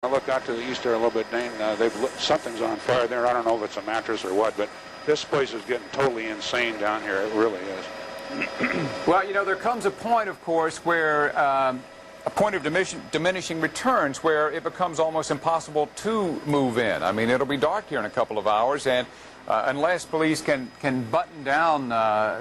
I look out to the east there a little bit, Dane. Something's on fire there. I don't know if it's a mattress or what, but this place is getting totally insane down here. It really is. Well, you know, there comes a point, of course, where a point of diminishing returns where it becomes almost impossible to move in. I mean, it'll be dark here in a couple of hours, and unless police can button down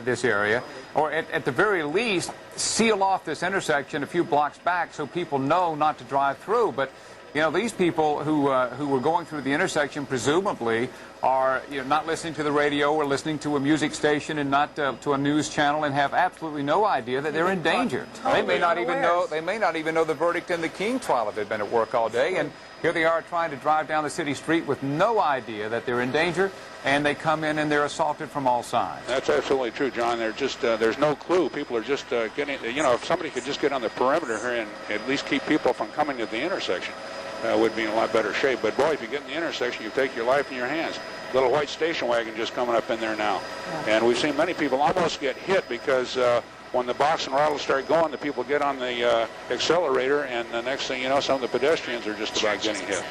this area, or at the very least seal off this intersection a few blocks back so people know not to drive through. But you know, these people who were going through the intersection presumably are, you know, not listening to the radio or listening to a music station and not to a news channel, and have absolutely no idea that they're in danger. They may not even know. They may not even know the verdict in the King trial if they've been at work all day, and here they are trying to drive down the city street with no idea that they're in danger, and they come in and they're assaulted from all sides. That's absolutely true, John. They're just there's no clue. People are just getting. You know, if somebody could just get on the perimeter here and at least keep people from coming to the intersection, would be in a lot better shape. But boy, if you get in the intersection, you take your life in your hands. Little white station wagon just coming up in there now, and we've seen many people almost get hit because when the box and rattles start going, the people get on the accelerator, and the next thing you know, some of the pedestrians are just about getting hit.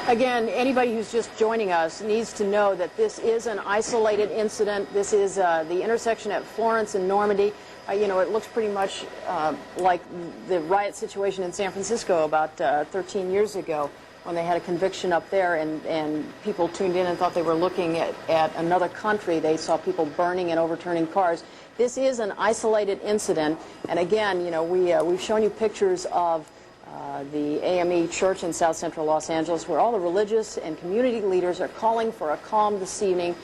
Again, anybody who's just joining us needs to know that this is an isolated incident. This is the intersection at Florence and Normandie. You know, it looks pretty much like the riot situation in San Francisco about 13 years ago, when they had a conviction up there, and people tuned in and thought they were looking at another country. They saw people burning and overturning cars. This is an isolated incident, and again, you know, we've shown you pictures of the AME Church in South Central Los Angeles, where all the religious and community leaders are calling for a calm this evening.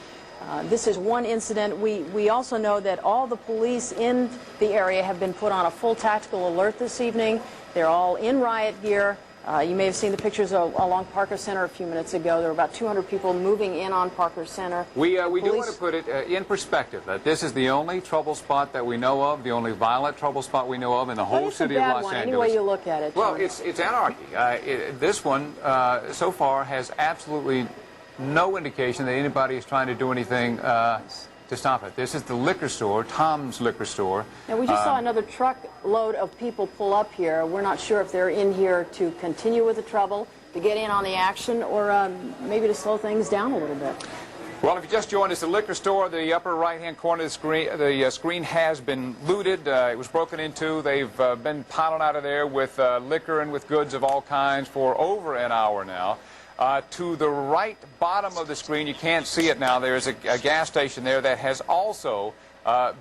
This is one incident. We also know that all the police in the area have been put on a full tactical alert this evening. They're all in riot gear. You may have seen the pictures along Parker Center a few minutes ago. There were about 200 people moving in on Parker Center. We do want to put it in perspective that this is the only trouble spot that we know of, the only violent trouble spot we know of in the whole city of Los Angeles. Any way you look at it. Well, it's anarchy. This one, so far, has absolutely no indication that anybody is trying to do anything to stop it. This is the liquor store, Tom's Liquor Store. Now, we just saw another truckload of people pull up here. We're not sure if they're in here to continue with the trouble, to get in on the action, or maybe to slow things down a little bit. Well, if you just joined us, the liquor store, the upper right-hand corner of the screen has been looted. It was broken into. They've been piling out of there with liquor and with goods of all kinds for over an hour now. To the right bottom of the screen, you can't see it now, there's a gas station there that has also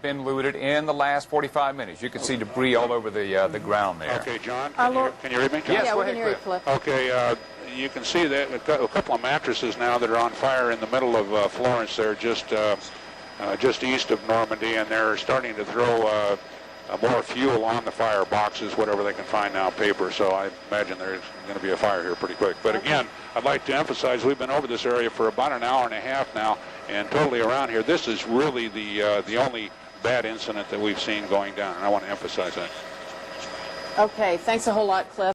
been looted in the last 45 minutes. You can see debris all over the ground there. Okay, John, can you read me? John? Yes, yeah, go we ahead, can hear you, Cliff. Okay, you can see that a couple of mattresses now that are on fire in the middle of Florence there, just east of Normandy, and they're starting to throw more fuel on the fire boxes, whatever they can find now, paper. So I imagine there's going to be a fire here pretty quick. But again, I'd like to emphasize we've been over this area for about an hour and a half now, and totally around here. This is really the only bad incident that we've seen going down, and I want to emphasize that. Okay, thanks a whole lot, Cliff.